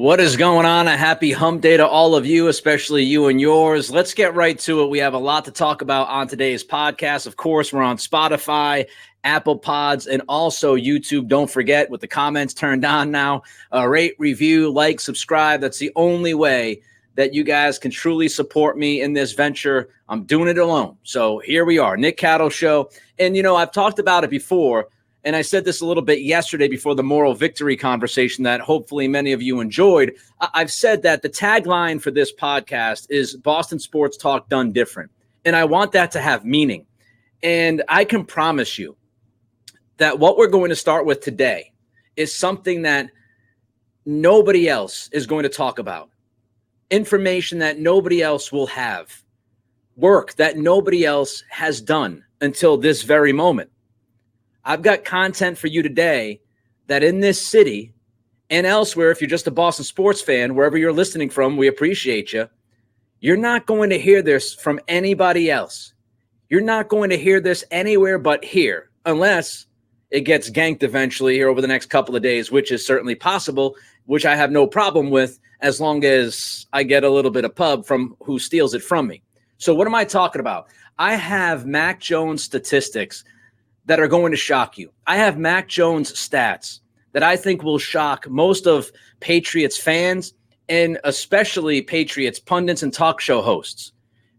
What is going on? A happy hump day to all of you, especially you and yours. Let's get right to it. We have a lot to talk about on today's podcast. Of course, we're on Spotify, Apple Pods, and also YouTube. Don't forget, with the comments turned on now, rate, review, like, subscribe. That's the only way that you guys can truly support me in this venture. I'm doing it alone. So here we are, Nick Cattle Show. And, I've talked about it before. And I said this a little bit yesterday before the moral victory conversation that hopefully many of you enjoyed. I've said that the tagline for this podcast is Boston Sports Talk Done Different. And I want that to have meaning. And I can promise you that what we're going to start with today is something that nobody else is going to talk about. Information that nobody else will have. Work that nobody else has done until this very moment. I've got content for you today that in this city and elsewhere, if you're just a Boston sports fan, wherever you're listening from, we appreciate you. You're not going to hear this from anybody else. You're not going to hear this anywhere but here, unless it gets ganked eventually here over the next couple of days, which is certainly possible, which I have no problem with as long as I get a little bit of pub from who steals it from me. So what am I talking about? I have Mac Jones statistics that are going to shock you. I have Mac Jones stats that I think will shock most of Patriots fans and especially Patriots pundits and talk show hosts.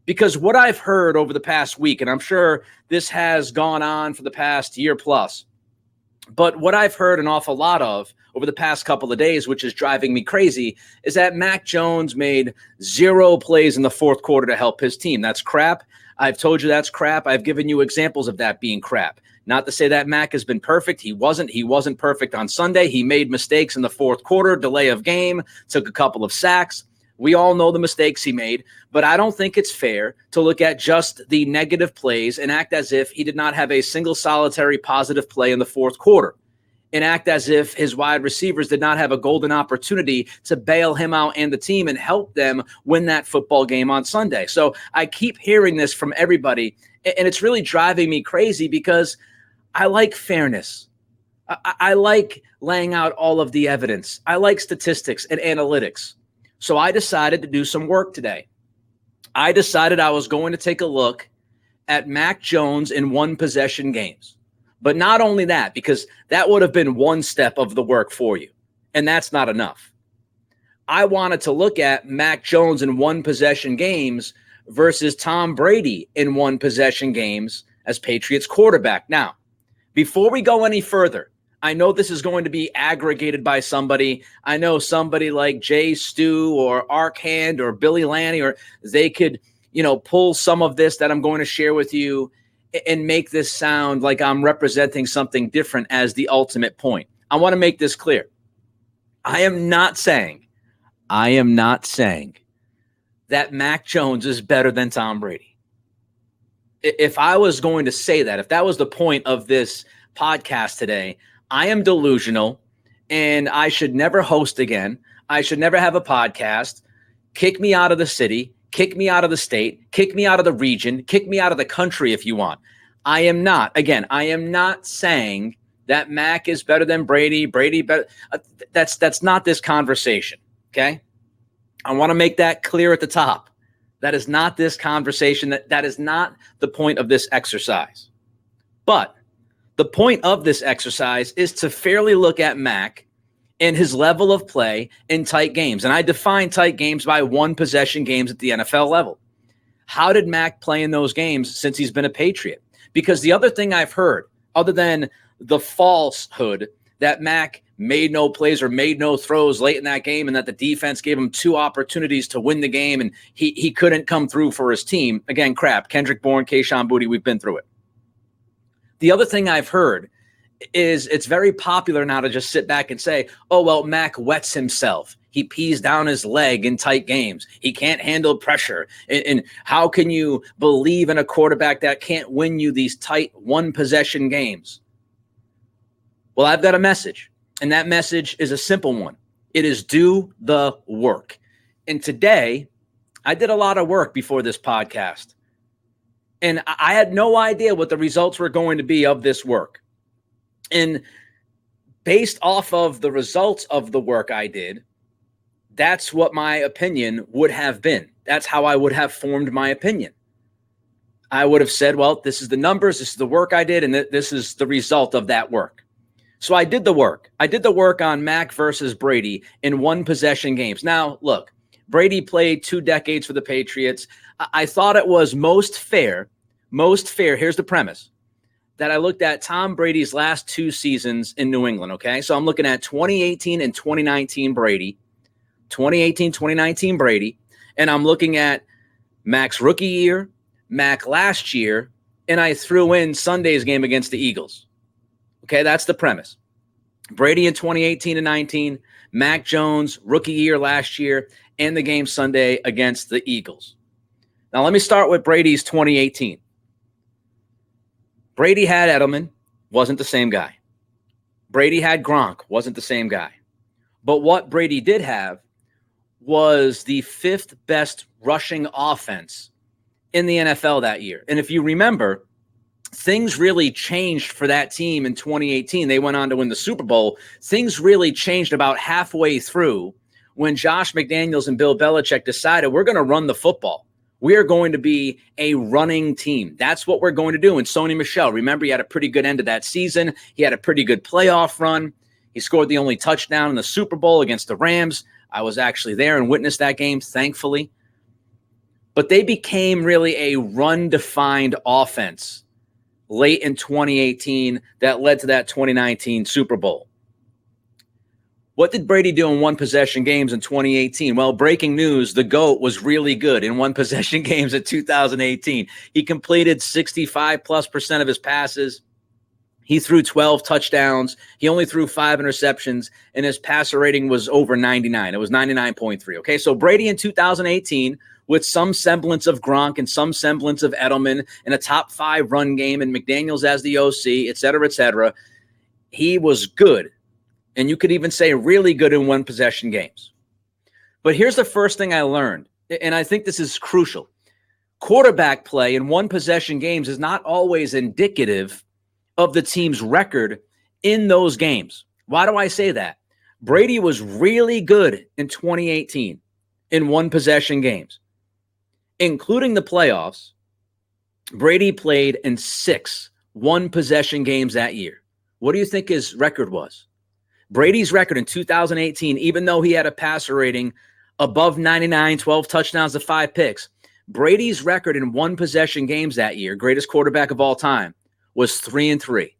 Because what I've heard over the past week, and I'm sure this has gone on for the past year plus, but what I've heard an awful lot of over the past couple of days, which is driving me crazy, is that Mac Jones made 0 plays in the fourth quarter to help his team. That's crap. I've told you that's crap. I've given you examples of that being crap. Not to say that Mac has been perfect. He wasn't. He wasn't perfect on Sunday. He made mistakes in the fourth quarter, delay of game, took a couple of sacks. We all know the mistakes he made, but I don't think it's fair to look at just the negative plays and act as if he did not have a single solitary positive play in the fourth quarter and act as if his wide receivers did not have a golden opportunity to bail him out and the team and help them win that football game on Sunday. So I keep hearing this from everybody, and it's really driving me crazy because I like fairness. I like laying out all of the evidence. I like statistics and analytics. So I decided to do some work today. I decided I was going to take a look at Mac Jones in one possession games. But not only that, because that would have been one step of the work for you. And that's not enough. I wanted to look at Mac Jones in one possession games versus Tom Brady in one possession games as Patriots quarterback. Now, before we go any further, I know this is going to be aggregated by somebody. I know somebody like Jay Stu or Arkhand or Billy Lanny, or they could, pull some of this that I'm going to share with you and make this sound like I'm representing something different as the ultimate point. I want to make this clear. I am not saying that Mac Jones is better than Tom Brady. If I was going to say that, if that was the point of this podcast today, I am delusional and I should never host again. I should never have a podcast. Kick me out of the city, kick me out of the state, kick me out of the region, kick me out of the country if you want. I am not saying that Mac is better than Brady better. That's not this conversation, okay? I want to make that clear at the top. That is not this conversation. That is not the point of this exercise. But the point of this exercise is to fairly look at Mac and his level of play in tight games. And I define tight games by one possession games at the NFL level. How did Mac play in those games since he's been a Patriot? Because the other thing I've heard, other than the falsehood that Mac made no plays or made no throws late in that game and that the defense gave him 2 opportunities to win the game and he couldn't come through for his team. Again, crap. Kendrick Bourne, Kayshon Boutte, we've been through it. The other thing I've heard is it's very popular now to just sit back and say, oh, well, Mac wets himself. He pees down his leg in tight games. He can't handle pressure. And how can you believe in a quarterback that can't win you these tight one-possession games? Well, I've got a message. And that message is a simple one. It is do the work. And today, I did a lot of work before this podcast. And I had no idea what the results were going to be of this work. And based off of the results of the work I did, that's what my opinion would have been. That's how I would have formed my opinion. I would have said, well, this is the numbers, this is the work I did, and this is the result of that work. So I did the work. I did the work on Mac versus Brady in one possession games. Now, look, Brady played 2 decades for the Patriots. I thought it was most fair. Here's the premise that I looked at Tom Brady's last 2 seasons in New England. Okay. So I'm looking at 2018 and 2019 Brady, 2018, 2019 Brady. And I'm looking at Mac's rookie year, Mac last year, and I threw in Sunday's game against the Eagles. Okay, that's the premise. Brady in 2018 and 19, Mac Jones, rookie year last year, and the game Sunday against the Eagles. Now, let me start with Brady's 2018. Brady had Edelman, wasn't the same guy. Brady had Gronk, wasn't the same guy. But what Brady did have was the 5th best rushing offense in the NFL that year. And if you remember, things really changed for that team in 2018. They went on to win the Super Bowl. Things really changed about halfway through when Josh McDaniels and Bill Belichick decided we're going to run the football. We are going to be a running team. That's what we're going to do. And Sony Michel, remember, he had a pretty good end of that season. He had a pretty good playoff run. He scored the only touchdown in the Super Bowl against the Rams. I was actually there and witnessed that game, thankfully. But they became really a run-defined offense late in 2018 that led to that 2019 Super Bowl. What did Brady do in one possession games in 2018? Well, breaking news, the GOAT was really good in one possession games in 2018. He completed 65+% of his passes. He threw 12 touchdowns. He only threw 5 interceptions, and his passer rating was over 99. It was 99.3. Okay, so Brady in 2018, with some semblance of Gronk and some semblance of Edelman and a top 5 run game and McDaniels as the OC, et cetera, he was good. And you could even say really good in one possession games. But here's the first thing I learned, and I think this is crucial. Quarterback play in one possession games is not always indicative of the team's record in those games. Why do I say that? Brady was really good in 2018 in one possession games, including the playoffs. Brady played in 6 one possession games that year. What do you think his record was? Brady's record in 2018, even though he had a passer rating above 99, 12 touchdowns to 5 picks, Brady's record in one possession games that year, greatest quarterback of all time, was 3-3.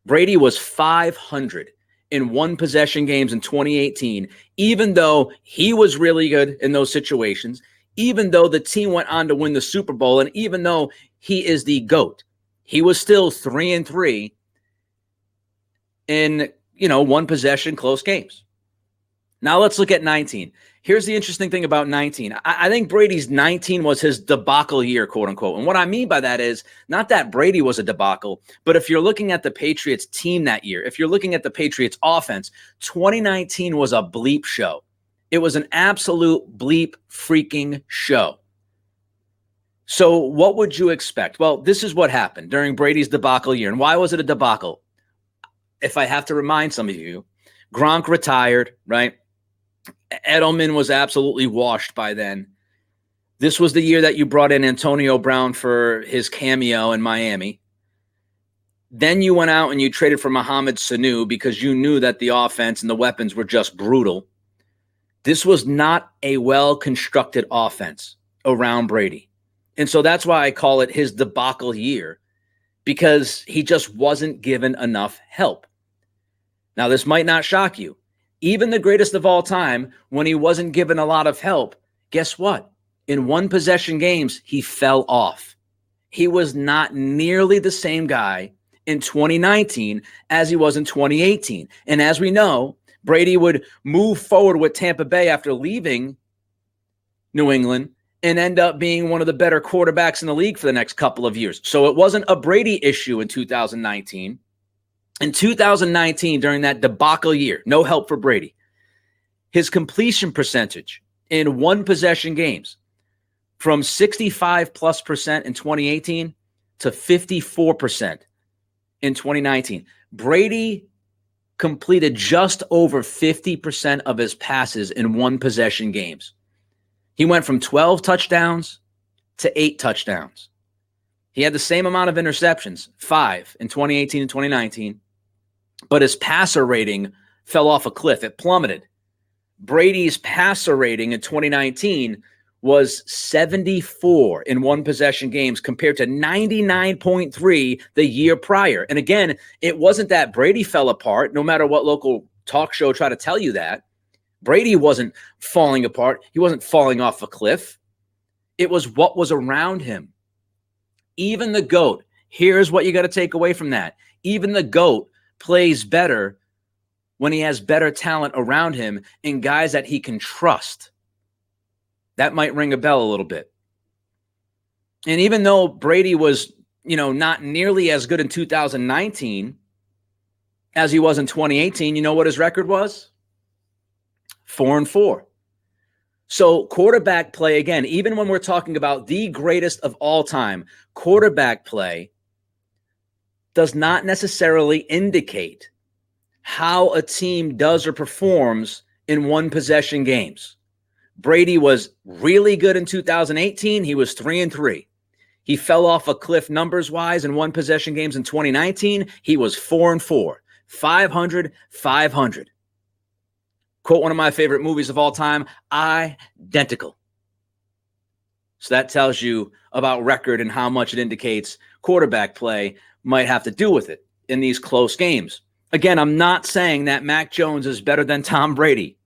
Brady was 500 in one possession games in 2018, even though he was really good in those situations, even though the team went on to win the Super Bowl, and even though he is the GOAT, he was still 3-3 in one possession, close games. Now let's look at 19. Here's the interesting thing about 19. I think Brady's 19 was his debacle year, quote unquote. And what I mean by that is not that Brady was a debacle, but if you're looking at the Patriots team that year, if you're looking at the Patriots offense, 2019 was a bleep show. It was an absolute bleep freaking show. So what would you expect? Well, this is what happened during Brady's debacle year. And why was it a debacle? If I have to remind some of you, Gronk retired, right? Edelman was absolutely washed by then. This was the year that you brought in Antonio Brown for his cameo in Miami. Then you went out and you traded for Mohamed Sanu because you knew that the offense and the weapons were just brutal. This was not a well-constructed offense around Brady. And so that's why I call it his debacle year, because he just wasn't given enough help. Now, this might not shock you. Even the greatest of all time, when he wasn't given a lot of help, guess what? In one possession games, he fell off. He was not nearly the same guy in 2019 as he was in 2018. And as we know, Brady would move forward with Tampa Bay after leaving New England and end up being one of the better quarterbacks in the league for the next couple of years. So it wasn't a Brady issue in 2019. In 2019, during that debacle year, no help for Brady, his completion percentage in one possession games from 65+% in 2018 to 54% in 2019. Brady completed just over 50% of his passes in one possession games. He went from 12 touchdowns to 8 touchdowns. He had the same amount of interceptions, 5 in 2018 and 2019, but his passer rating fell off a cliff. It plummeted. Brady's passer rating in 2019 was 74 in one possession games compared to 99.3 the year prior. And again, it wasn't that Brady fell apart, no matter what local talk show tried to tell you that. Brady wasn't falling apart. He wasn't falling off a cliff. It was what was around him. Even the GOAT, here's what you got to take away from that. Even the GOAT plays better when he has better talent around him and guys that he can trust. That might ring a bell a little bit. And even though Brady was, not nearly as good in 2019 as he was in 2018, you know what his record was? 4-4. So quarterback play, again, even when we're talking about the greatest of all time, quarterback play does not necessarily indicate how a team does or performs in one possession games. Brady was really good in 2018. He was 3-3. He fell off a cliff numbers-wise in one possession games in 2019. He was 4-4, 500. Quote one of my favorite movies of all time, identical. So that tells you about record and how much it indicates quarterback play might have to do with it in these close games. Again, I'm not saying that Mac Jones is better than Tom Brady.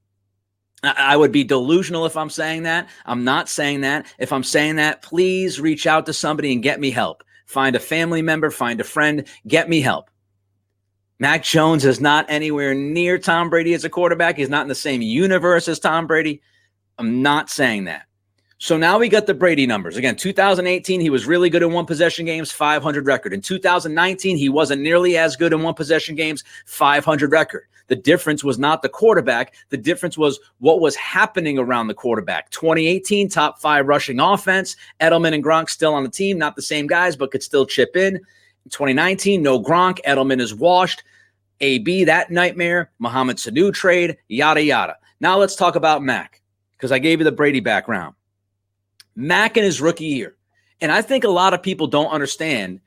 I would be delusional if I'm saying that. I'm not saying that. If I'm saying that, please reach out to somebody and get me help. Find a family member, find a friend, get me help. Mac Jones is not anywhere near Tom Brady as a quarterback. He's not in the same universe as Tom Brady. I'm not saying that. So now we got the Brady numbers. Again, 2018, he was really good in one possession games, 500 record. In 2019, he wasn't nearly as good in one possession games, 500 record. The difference was not the quarterback. The difference was what was happening around the quarterback. 2018, top 5 rushing offense. Edelman and Gronk still on the team, not the same guys, but could still chip in. In 2019, no Gronk. Edelman is washed. AB, that nightmare. Mohamed Sanu trade, yada, yada. Now let's talk about Mac, because I gave you the Brady background. Mac in his rookie year. And I think a lot of people don't understand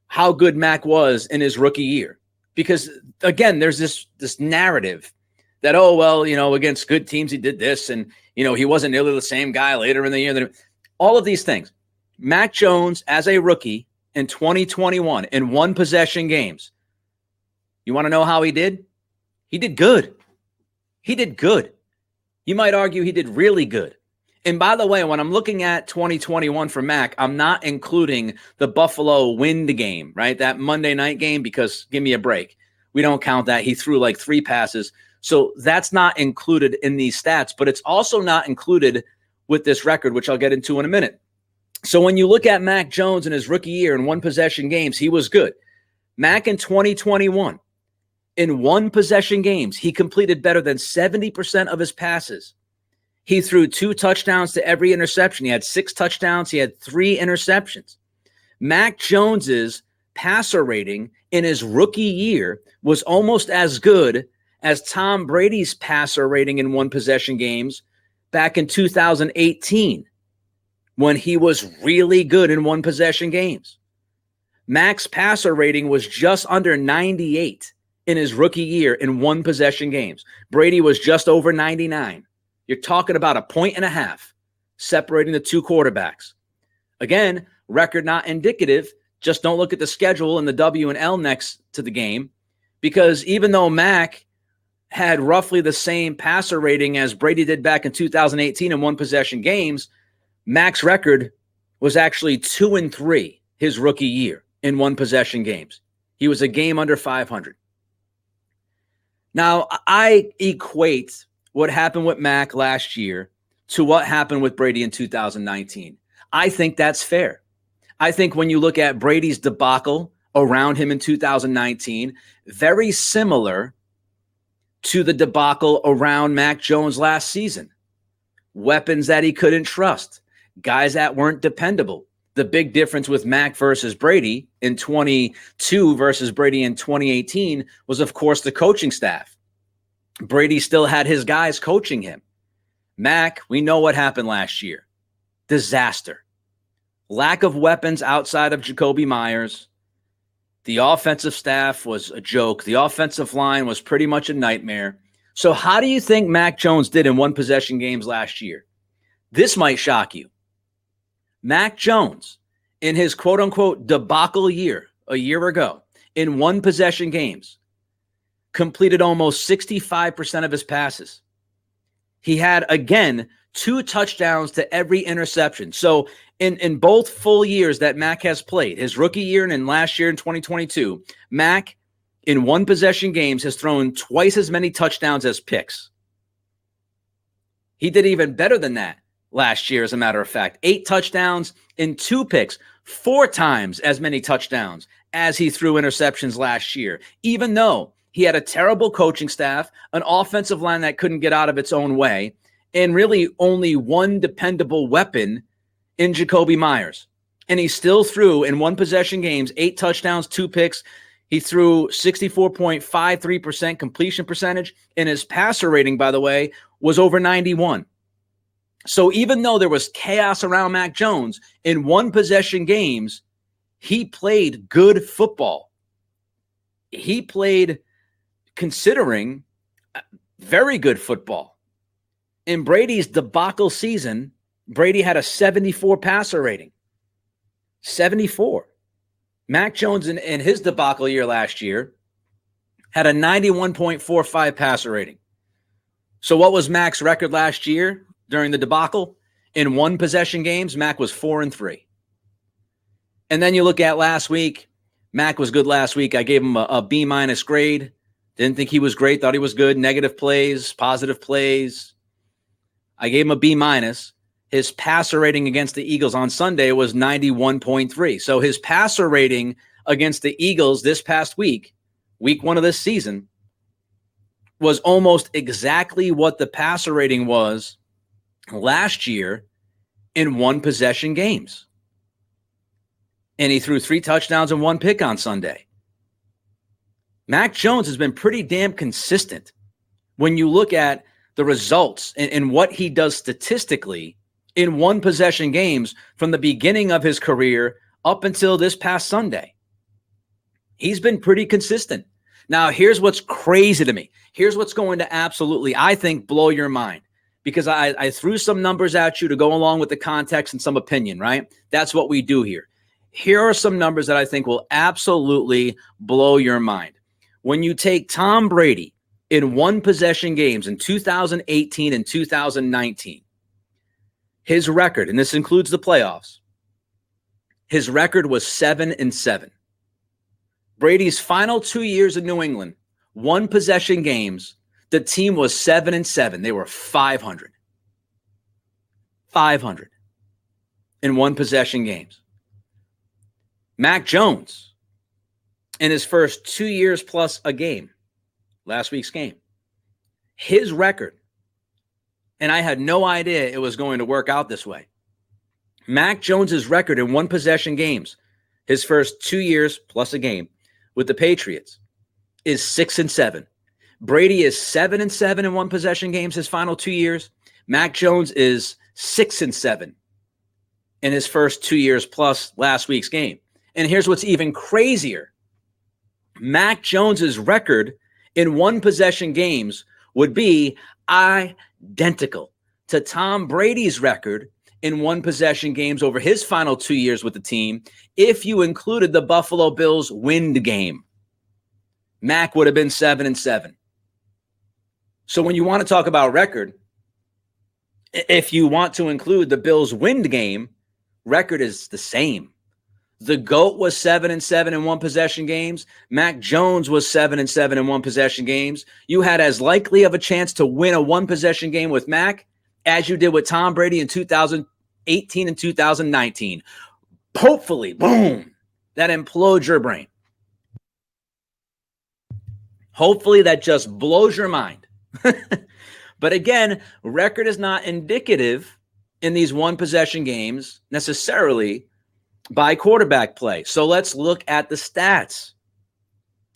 how good Mac was in his rookie year. Because, again, there's this narrative that, against good teams he did this, and, he wasn't nearly the same guy later in the year. All of these things. Mac Jones, as a rookie in 2021, in one possession games, you want to know how he did? He did good. He did good. You might argue he did really good. And by the way, when I'm looking at 2021 for Mac, I'm not including the Buffalo Wind game, right? That Monday night game, because give me a break. We don't count that. He threw like 3 passes. So that's not included in these stats, but it's also not included with this record, which I'll get into in a minute. So when you look at Mac Jones in his rookie year in one possession games, he was good. Mac in 2021, in one possession games, he completed better than 70% of his passes. He threw 2 touchdowns to every interception. He had 6 touchdowns. He had 3 interceptions. Mac Jones's passer rating in his rookie year was almost as good as Tom Brady's passer rating in one possession games back in 2018 when he was really good in one possession games. Mac's passer rating was just under 98 in his rookie year in one possession games. Brady was just over 99. You're talking about 1.5 points separating the two quarterbacks. Again, record not indicative. Just don't look at the schedule and the W and L next to the game, because even though Mac had roughly the same passer rating as Brady did back in 2018 in one possession games, Mac's record was actually 2-3 his rookie year in one possession games. He was a game under 500. Now, I equate what happened with Mac last year to what happened with Brady in 2019. I think that's fair. I think when you look at Brady's debacle around him in 2019, very similar to the debacle around Mac Jones last season. Weapons that he couldn't trust, guys that weren't dependable, The big difference with Mac versus Brady in 22 versus Brady in 2018 was, of course, the coaching staff. Brady still had his guys coaching him. Mac, we know what happened last year. Disaster. Lack of weapons outside of Jacoby Myers. The offensive staff was a joke. The offensive line was pretty much a nightmare. So how do you think Mac Jones did in one possession games last year? This might shock you. Mac Jones, in his quote-unquote debacle year, a year ago, in one possession games, completed almost 65% of his passes. He had, again, 2 touchdowns to every interception. So in both full years that Mac has played, his rookie year and in last year in 2022, Mac, in one possession games, has thrown twice as many touchdowns as picks. He did even better than that last year, as a matter of fact. 8 touchdowns and 2 picks, 4 times as many touchdowns as he threw interceptions last year, even though he had a terrible coaching staff, an offensive line that couldn't get out of its own way, and really only one dependable weapon in Jacoby Myers. And he still threw in one possession games, 8 touchdowns, 2 picks. He threw 64.53% completion percentage, and his passer rating, by the way, was over 91. So even though there was chaos around Mac Jones, in one possession games, he played good football. He played, considering, very good football. In Brady's debacle season, Brady had a 74 passer rating. 74. Mac Jones in his debacle year last year had a 91.45 passer rating. So what was Mac's record last year during the debacle? In one possession games, Mac was 4-3. And then you look at last week, Mac was good last week. I gave him a B- grade. Didn't think he was great. Thought he was good. Negative plays, positive plays. I gave him a B-. His passer rating against the Eagles on Sunday was 91.3. So his passer rating against the Eagles this past week, week 1 of this season, was almost exactly what the passer rating was last year in one possession games. And he threw 3 touchdowns and 1 pick on Sunday. Mac Jones has been pretty damn consistent when you look at the results and what he does statistically in one possession games from the beginning of his career up until this past Sunday. He's been pretty consistent. Now, here's what's crazy to me. Here's what's going to absolutely, I think, blow your mind, because I threw some numbers at you to go along with the context and some opinion, right? That's what we do here. Here are some numbers that I think will absolutely blow your mind. When you take Tom Brady in one possession games in 2018 and 2019, his record, and this includes the playoffs, his record was 7-7. Brady's final 2 years in New England, one possession games, the team was 7-7. They were 500. 500 in one possession games. Mac Jones, in his first 2 years plus a game, last week's game, his record, and I had no idea it was going to work out this way. Mac Jones's record in one possession games, his first 2 years plus a game with the Patriots, is 6-7. Brady is 7-7 in one possession games his final 2 years. Mac Jones is 6-7 in his first 2 years plus last week's game. And here's what's even crazier. Mac Jones's record in one possession games would be identical to Tom Brady's record in one possession games over his final 2 years with the team if you included the Buffalo Bills wind game. Mac would have been 7-7. So when you want to talk about record, if you want to include the Bills wind game, record is the same. The GOAT was 7-7 in one possession games. Mac Jones was 7-7 in one possession games. You had as likely of a chance to win a one possession game with Mac as you did with Tom Brady in 2018 and 2019. Hopefully, boom, that implodes your brain. Hopefully that just blows your mind. But again, record is not indicative in these one possession games necessarily by quarterback play. So let's look at the stats.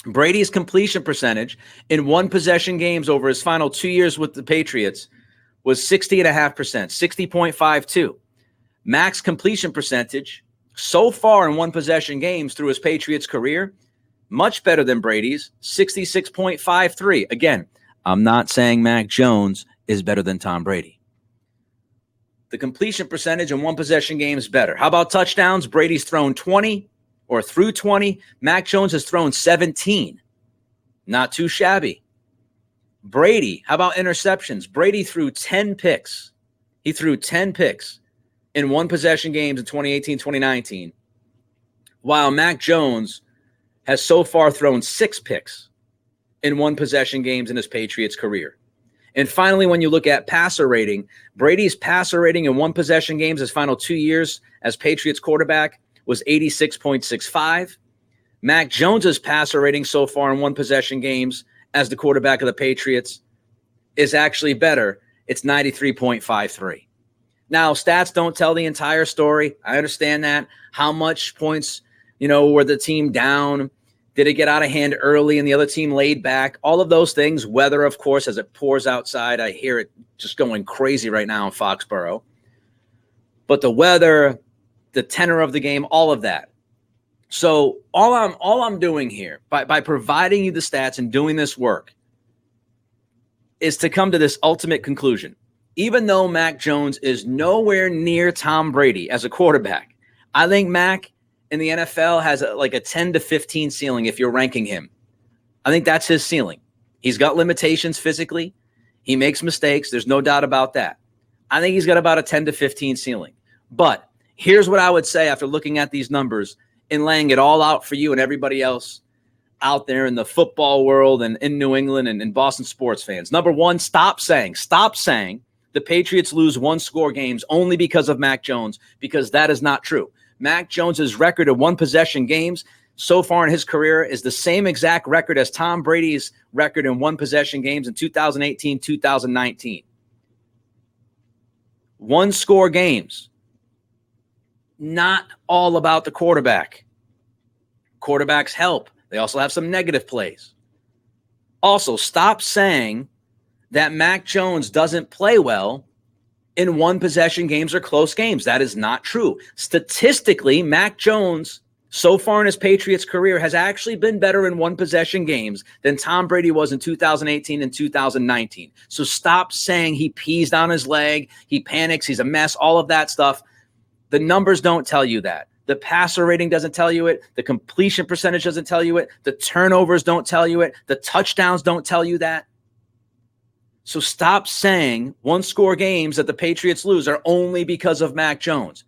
Brady's completion percentage in one possession games over his final 2 years with the Patriots was 60.5%, 60.52. Max completion percentage so far in one possession games through his Patriots career, much better than Brady's, 66.53. Again, I'm not saying Mac Jones is better than Tom Brady. The completion percentage in one possession game is better. How about touchdowns? Brady's thrown 20 or threw 20. Mac Jones has thrown 17. Not too shabby. Brady, how about interceptions? Brady threw 10 picks. He threw 10 picks in one possession games in 2018, 2019, while Mac Jones has so far thrown 6 picks in one possession games in his Patriots career. And finally, when you look at passer rating, Brady's passer rating in one possession games his final 2 years as Patriots quarterback was 86.65. Mac Jones's passer rating so far in one possession games as the quarterback of the Patriots is actually better. It's 93.53. Now, stats don't tell the entire story. I understand that. How much points, were the team down? Did it get out of hand early and the other team laid back? All of those things. Weather, of course, as it pours outside. I hear it just going crazy right now in Foxborough. But the weather, the tenor of the game, all of that. So all I'm doing here by providing you the stats and doing this work is to come to this ultimate conclusion. Even though Mac Jones is nowhere near Tom Brady as a quarterback, I think Mac in the NFL has a 10 to 15 ceiling if you're ranking him. I think that's his ceiling. He's got limitations physically. He makes mistakes. There's no doubt about that. I think he's got about a 10 to 15 ceiling. But here's what I would say after looking at these numbers and laying it all out for you and everybody else out there in the football world and in New England and in Boston sports fans. Number one, stop saying the Patriots lose one-score games only because of Mac Jones, because that is not true. Mac Jones's record of one-possession games so far in his career is the same exact record as Tom Brady's record in one-possession games in 2018, 2019. One-score games. Not all about the quarterback. Quarterbacks help. They also have some negative plays. Also, stop saying that Mac Jones doesn't play well in one-possession games or close games. That is not true. Statistically, Mac Jones, so far in his Patriots career, has actually been better in one-possession games than Tom Brady was in 2018 and 2019. So stop saying he pees down his leg, he panics, he's a mess, all of that stuff. The numbers don't tell you that. The passer rating doesn't tell you it. The completion percentage doesn't tell you it. The turnovers don't tell you it. The touchdowns don't tell you that. So stop saying one-score games that the Patriots lose are only because of Mac Jones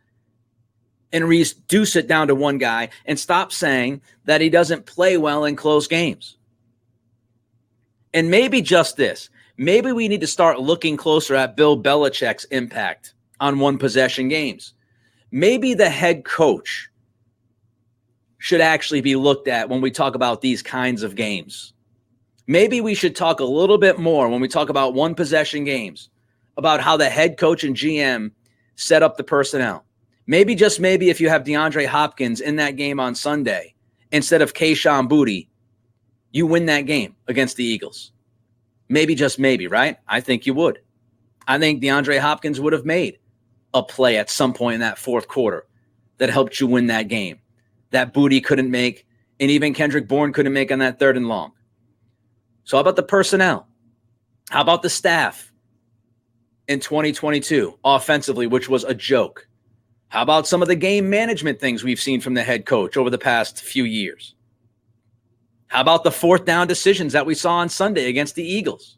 and reduce it down to one guy, and stop saying that he doesn't play well in close games. And maybe just this. Maybe we need to start looking closer at Bill Belichick's impact on one-possession games. Maybe the head coach should actually be looked at when we talk about these kinds of games. Maybe we should talk a little bit more when we talk about one-possession games about how the head coach and GM set up the personnel. Maybe, just maybe, if you have DeAndre Hopkins in that game on Sunday instead of Kayshon Boutte, you win that game against the Eagles. Maybe, just maybe, right? I think you would. I think DeAndre Hopkins would have made a play at some point in that fourth quarter that helped you win that game, that Boutte couldn't make, and even Kendrick Bourne couldn't make on that third and long. So how about the personnel? How about the staff in 2022 offensively, which was a joke? How about some of the game management things we've seen from the head coach over the past few years? How about the fourth down decisions that we saw on Sunday against the Eagles?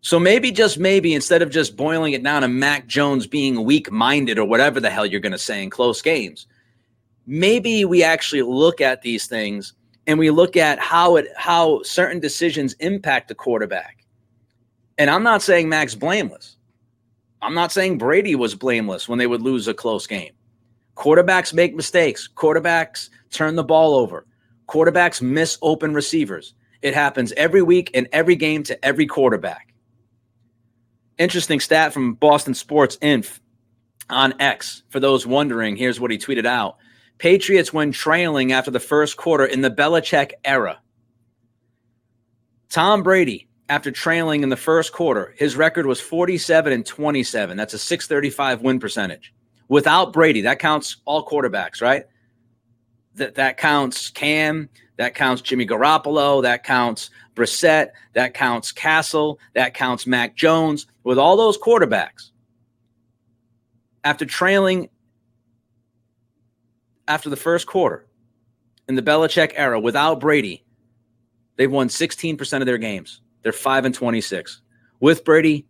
So maybe, just maybe, instead of just boiling it down to Mac Jones being weak-minded or whatever the hell you're going to say in close games, maybe we actually look at these things and we look at how certain decisions impact the quarterback. And I'm not saying Mac's blameless. I'm not saying Brady was blameless when they would lose a close game. Quarterbacks make mistakes. Quarterbacks turn the ball over. Quarterbacks miss open receivers. It happens every week in every game to every quarterback. Interesting stat from Boston Sports Inf. on X. For those wondering, here's what he tweeted out. Patriots when trailing after the first quarter in the Belichick era. Tom Brady, after trailing in the first quarter, his record was 47-27. That's a .635 win percentage. Without Brady, that counts all quarterbacks, right? That counts Cam, that counts Jimmy Garoppolo, that counts Brissett, that counts Castle, that counts Mac Jones. With all those quarterbacks, after trailing after the first quarter in the Belichick era without Brady, they've won 16% of their games. They're 5-26. With Brady,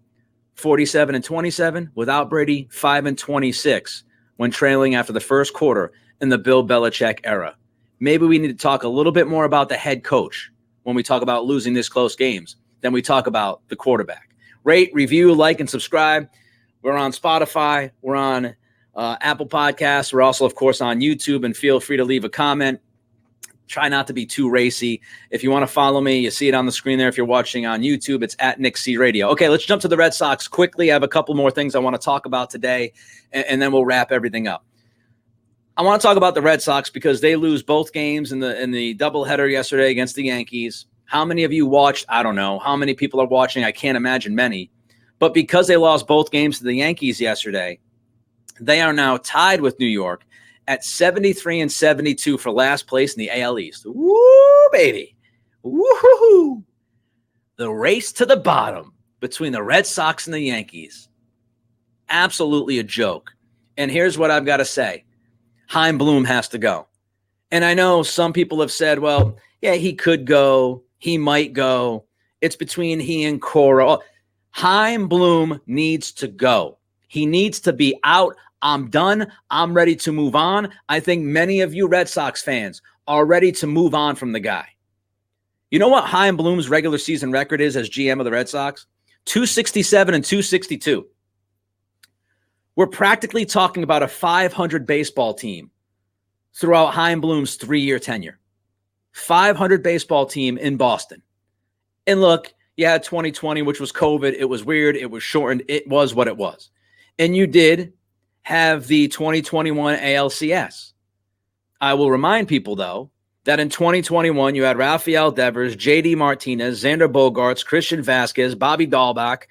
47-27. Without Brady, 5-26 when trailing after the first quarter in the Bill Belichick era. Maybe we need to talk a little bit more about the head coach when we talk about losing this close games than we talk about the quarterback. Rate, review, like, and subscribe. We're on Spotify. We're on Apple Podcasts. We're also, of course, on YouTube, and feel free to leave a comment. Try not to be too racy. If you want to follow me, you see it on the screen there. If you're watching on YouTube, it's at Nick C Radio. Okay, let's jump to the Red Sox quickly. I have a couple more things I want to talk about today, and then we'll wrap everything up. I want to talk about the Red Sox because they lose both games in the doubleheader yesterday against the Yankees. How many of you watched? I don't know. How many people are watching? I can't imagine many. But because they lost both games to the Yankees yesterday, they are now tied with New York at 73-72 for last place in the AL East. Woo, baby. Woo-hoo-hoo. The race to the bottom between the Red Sox and the Yankees. Absolutely a joke. And here's what I've got to say. Chaim Bloom has to go. And I know some people have said, well, yeah, he could go. He might go. It's between he and Cora. Chaim Bloom needs to go. He needs to be out. I'm done. I'm ready to move on. I think many of you Red Sox fans are ready to move on from the guy. You know what Chaim Bloom's regular season record is as GM of the Red Sox? 267 and 262. We're practically talking about a 500 baseball team throughout Chaim Bloom's 3-year tenure. 500 baseball team in Boston. And look, you had 2020, which was COVID. It was weird. It was shortened. It was what it was. And you did have the 2021 ALCS. I will remind people, though, that in 2021, you had Rafael Devers, J.D. Martinez, Xander Bogaerts, Christian Vasquez, Bobby Dahlbach,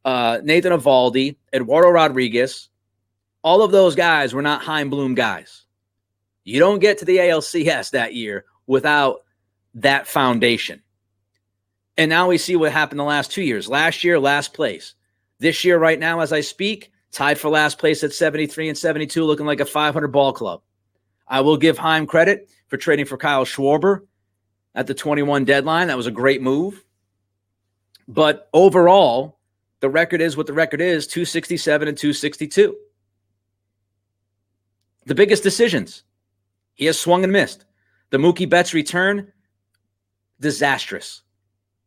Nathan Eovaldi, Eduardo Rodriguez. All of those guys were not Chaim Bloom guys. You don't get to the ALCS that year without that foundation. And now we see what happened the last 2 years. Last year, last place. This year, right now, as I speak, tied for last place at 73-72, looking like a 500 ball club. I will give Chaim credit for trading for Kyle Schwarber at the 21 deadline. That was a great move. But overall, the record is what the record is, 267 and 262. The biggest decisions, he has swung and missed. The Mookie Betts return, disastrous.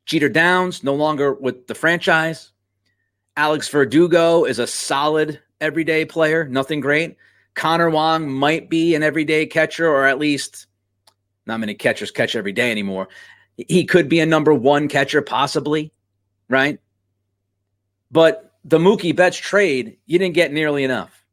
Jeter Downs, no longer with the franchise. Alex Verdugo is a solid everyday player, nothing great. Connor Wong might be an everyday catcher, or at least not many catchers catch every day anymore. He could be a number one catcher, possibly, right? But the Mookie Betts trade, you didn't get nearly enough.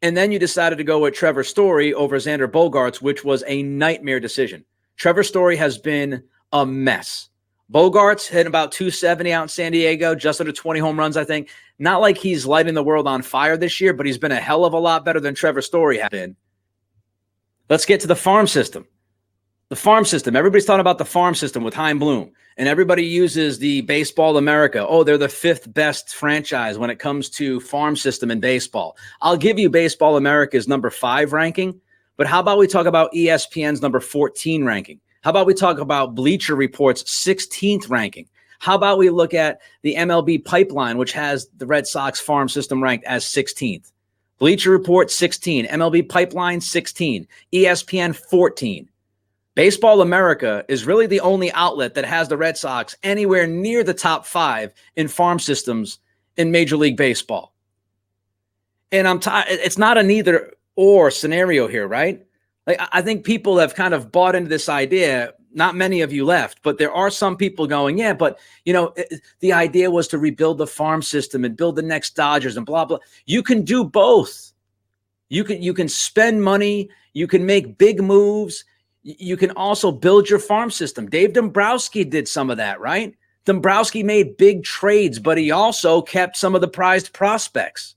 And then you decided to go with Trevor Story over Xander Bogaerts, which was a nightmare decision. Trevor Story has been a mess. Bogaerts hit about 270 out in San Diego, just under 20 home runs, I think. Not like he's lighting the world on fire this year, but he's been a hell of a lot better than Trevor Story has been. Let's get to the farm system. The farm system. Everybody's talking about the farm system with Chaim Bloom, and everybody uses the Baseball America. Oh, they're the fifth best franchise when it comes to farm system in baseball. I'll give you Baseball America's number 5 ranking, but how about we talk about ESPN's number 14 ranking? How about we talk about Bleacher Report's 16th ranking? How about we look at the MLB Pipeline, which has the Red Sox farm system ranked as 16th? Bleacher Report, 16. MLB Pipeline, 16. ESPN, 14. Baseball America is really the only outlet that has the Red Sox anywhere near the top 5 in farm systems in Major League Baseball. And it's not an either or scenario here, right? Like, I think people have kind of bought into this idea. Not many of you left, but there are some people going, yeah, but, you know, the idea was to rebuild the farm system and build the next Dodgers and blah, blah. You can do both You can spend money. You can make big moves. You can also build your farm system. Dave Dombrowski did some of that, right? Dombrowski made big trades, but he also kept some of the prized prospects.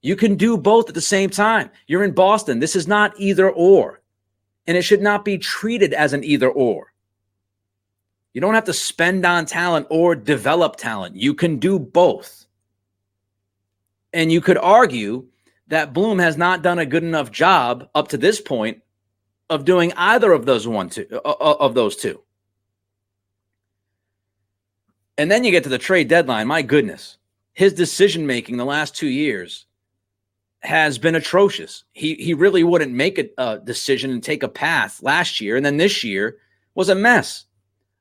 You can do both at the same time. You're in Boston. This is not either or, and it should not be treated as an either or. You don't have to spend on talent or develop talent. You can do both. And you could argue that Bloom has not done a good enough job up to this point of doing either of those two. And then you get to the trade deadline. My goodness, his decision-making the last 2 years has been atrocious. He really wouldn't make a decision and take a path last year. And then this year was a mess.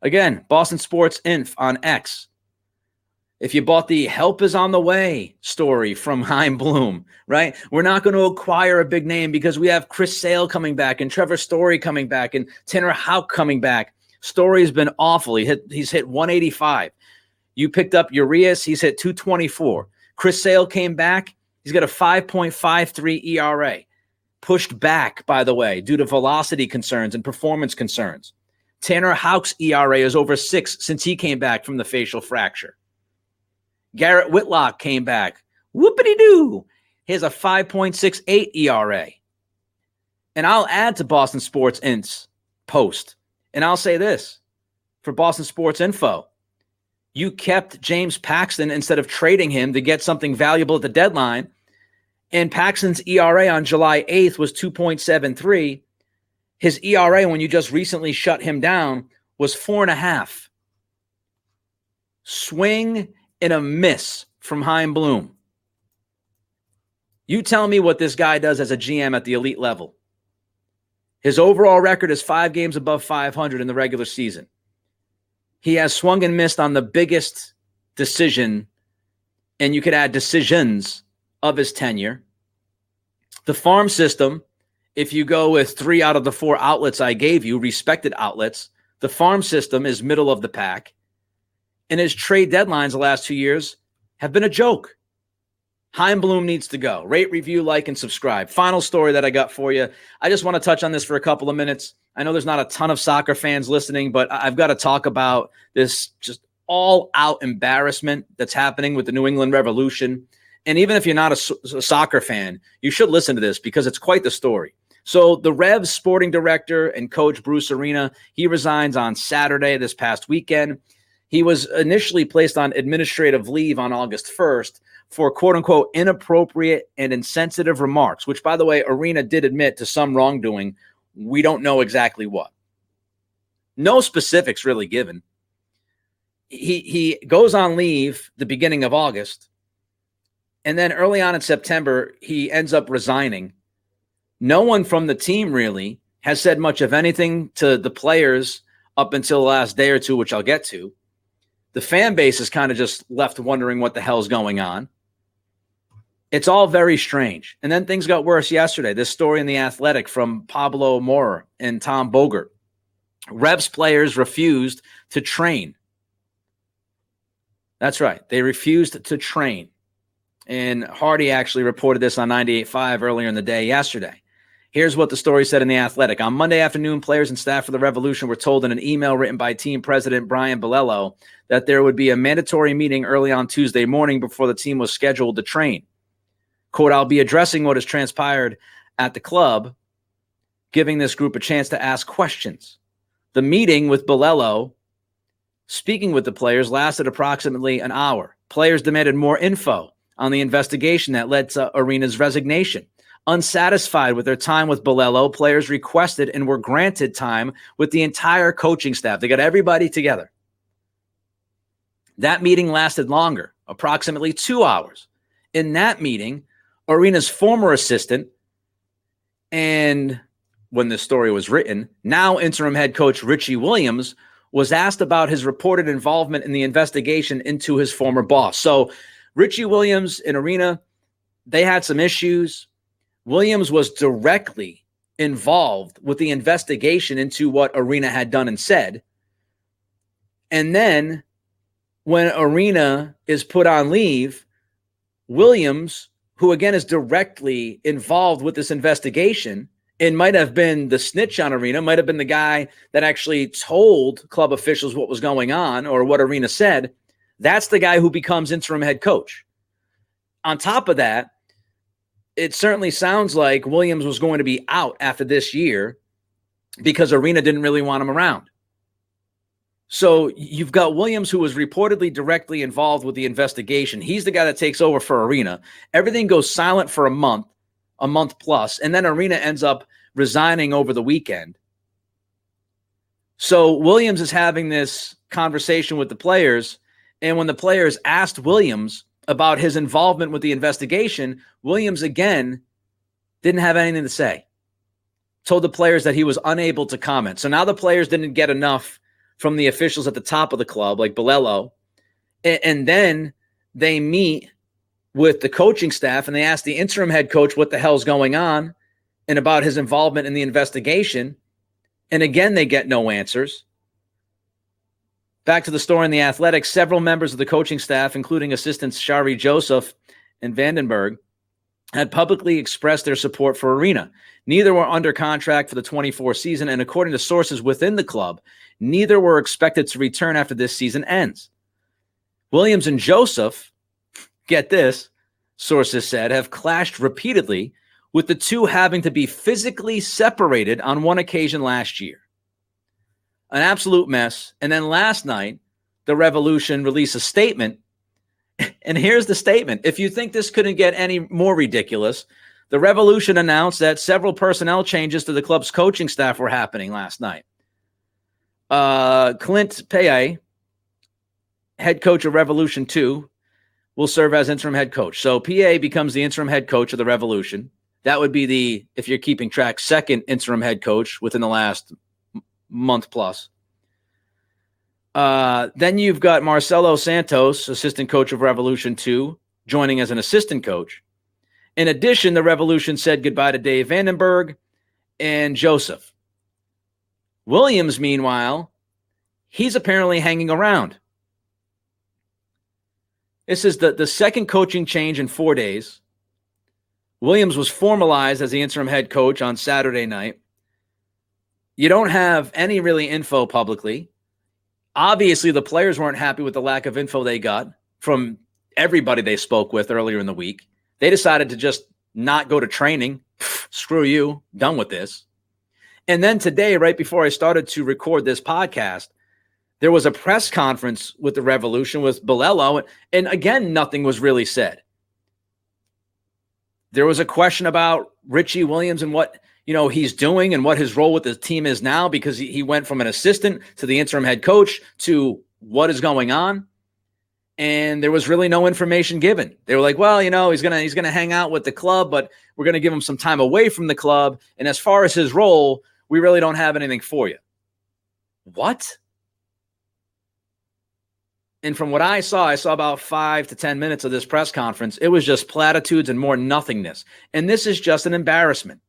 Again, Boston Sports Inf on X. If you bought the help is on the way story from Chaim Bloom, right? We're not going to acquire a big name because we have Chris Sale coming back and Trevor Story coming back and Tanner Houck coming back. Story's been awful. He's hit 185. You picked up Urias. He's hit 224. Chris Sale came back. He's got a 5.53 ERA. Pushed back, by the way, due to velocity concerns and performance concerns. Tanner Houck's ERA is over 6 since he came back from the facial fracture. Garrett Whitlock came back. Whoopity-doo. He has a 5.68 ERA. And I'll add to Boston Sports Inf's post. And I'll say this for Boston Sports Info. You kept James Paxton instead of trading him to get something valuable at the deadline. And Paxton's ERA on July 8th was 2.73. His ERA when you just recently shut him down was 4.5. Swing and a miss from Chaim Bloom. You tell me what this guy does as a GM at the elite level. His overall record is 5 games above 500 in the regular season. He has swung and missed on the biggest decision, and you could add decisions of his tenure. The farm system, if you go with 3 out of the 4 outlets I gave you, respected outlets, the farm system is middle of the pack. And his trade deadlines the last 2 years have been a joke. Chaim Bloom needs to go. Rate, review, like, and subscribe. Final story that I got for you. I just want to touch on this for a couple of minutes. I know there's not a ton of soccer fans listening, but I've got to talk about this just all-out embarrassment that's happening with the New England Revolution. And even if you're not a soccer fan, you should listen to this because it's quite the story. So the Revs sporting director and coach Bruce Arena, he resigns on Saturday this past weekend. He was initially placed on administrative leave on August 1st for quote-unquote inappropriate and insensitive remarks, which, by the way, Arena did admit to some wrongdoing. We don't know exactly what. No specifics really given. He goes on leave the beginning of August, and then early on in September, he ends up resigning. No one from the team really has said much of anything to the players up until the last day or two, which I'll get to. The fan base is kind of just left wondering what the hell's going on. It's all very strange. And then things got worse yesterday. This story in The Athletic from Pablo Mora and Tom Bogert. Revs players refused to train. That's right. They refused to train. And Hardy actually reported this on 98.5 earlier in the day yesterday. Here's what the story said in The Athletic. On Monday afternoon, players and staff for the Revolution were told in an email written by team president Brian Belichick that there would be a mandatory meeting early on Tuesday morning before the team was scheduled to train. Quote, I'll be addressing what has transpired at the club, giving this group a chance to ask questions. The meeting with Belichick, speaking with the players, lasted approximately an hour. Players demanded more info on the investigation that led to Arena's resignation. Unsatisfied with their time with Belichick, players requested and were granted time with the entire coaching staff. They got everybody together. That meeting lasted longer, approximately 2 hours. In that meeting, Arena's former assistant and, when this story was written, now interim head coach Richie Williams was asked about his reported involvement in the investigation into his former boss. So Richie Williams and Arena, they had some issues. Williams was directly involved with the investigation into what Arena had done and said. And then when Arena is put on leave, Williams, who again is directly involved with this investigation and might have been the snitch on Arena, might have been the guy that actually told club officials what was going on or what Arena said, that's the guy who becomes interim head coach. On top of that, it certainly sounds like Williams was going to be out after this year because Arena didn't really want him around. So you've got Williams, who was reportedly directly involved with the investigation. He's the guy that takes over for Arena. Everything goes silent for a month plus, and then Arena ends up resigning over the weekend. So Williams is having this conversation with the players, and when the players asked Williams about his involvement with the investigation, Williams again didn't have anything to say. Told the players that he was unable to comment. So now the players didn't get enough from the officials at the top of the club, like Bolello. And then they meet with the coaching staff and they ask the interim head coach what the hell's going on and about his involvement in the investigation. And again, they get no answers. Back to the story in The Athletic, several members of the coaching staff, including assistants Shari Joseph and Vandenberg, had publicly expressed their support for Arena. Neither were under contract for the 24 season, and according to sources within the club, neither were expected to return after this season ends. Williams and Joseph, get this, sources said, have clashed repeatedly, with the two having to be physically separated on one occasion last year. An absolute mess. And then last night, the Revolution released a statement. And here's the statement. If you think this couldn't get any more ridiculous, the Revolution announced that several personnel changes to the club's coaching staff were happening last night. Clint Paye, head coach of Revolution 2, will serve as interim head coach. So PA becomes the interim head coach of the Revolution. That would be the, if you're keeping track, second interim head coach within the last month plus. Then you've got Marcelo Santos, assistant coach of Revolution 2, joining as an assistant coach. In addition, the Revolution said goodbye to Dave Vandenberg and Joseph. Williams, meanwhile, he's apparently hanging around. This is the second coaching change in 4 days. Williams was formalized as the interim head coach on Saturday night. You don't have any really info publicly. Obviously, the players weren't happy with the lack of info they got from everybody they spoke with earlier in the week. They decided to just not go to training. Screw you. Done with this. And then today, right before I started to record this podcast, there was a press conference with the Revolution with Bolello. And again, nothing was really said. There was a question about Richie Williams and what he's doing and what his role with the team is now, because he went from an assistant to the interim head coach to what is going on. And there was really no information given. They were like, well, he's going to hang out with the club, but we're going to give him some time away from the club. And as far as his role, we really don't have anything for you. What? And from what I saw about 5 to 10 minutes of this press conference. It was just platitudes and more nothingness. And this is just an embarrassment.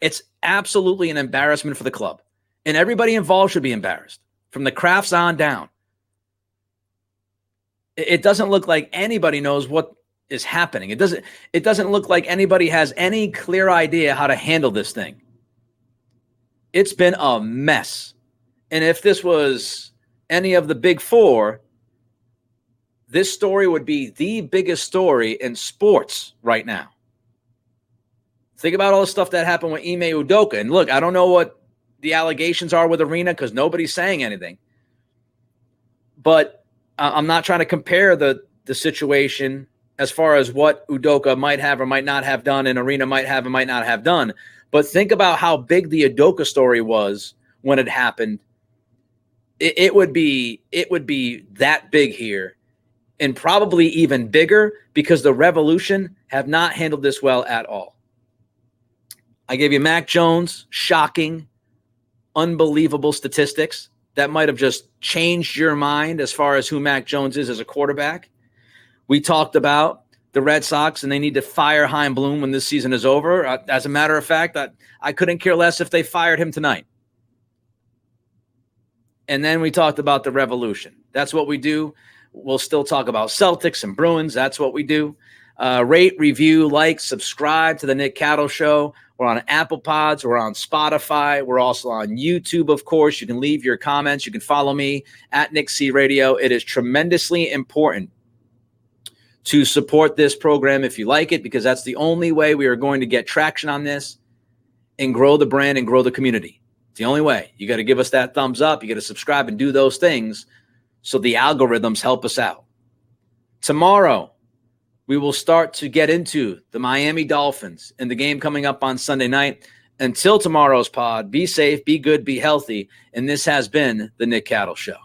It's absolutely an embarrassment for the club. And everybody involved should be embarrassed, from the Crafts on down. It doesn't look like anybody knows what is happening. It doesn't look like anybody has any clear idea how to handle this thing. It's been a mess. And if this was any of the big four, this story would be the biggest story in sports right now. Think about all the stuff that happened with Ime Udoka. And look, I don't know what the allegations are with Arena because nobody's saying anything. But I'm not trying to compare the situation as far as what Udoka might have or might not have done and Arena might have and might not have done. But think about how big the Udoka story was when it happened. It would be that big here, and probably even bigger because the Revolution have not handled this well at all. I gave you Mac Jones, shocking, unbelievable statistics that might have just changed your mind as far as who Mac Jones is as a quarterback. We talked about the Red Sox, and they need to fire Chaim Bloom when this season is over. As a matter of fact, I couldn't care less if they fired him tonight. And then we talked about the Revolution. That's what we do. We'll still talk about Celtics and Bruins. That's what we do. Rate, review, like, subscribe to the Nick Cattle Show. We're on Apple Pods. We're on Spotify. We're also on YouTube, of course. You can leave your comments. You can follow me at Nick C Radio. It is tremendously important to support this program if you like it, because that's the only way we are going to get traction on this and grow the brand and grow the community. It's the only way. You got to give us that thumbs up. You got to subscribe and do those things so the algorithms help us out. Tomorrow, we will start to get into the Miami Dolphins and the game coming up on Sunday night. Until tomorrow's pod, be safe, be good, be healthy. And this has been the Nick Cattle Show.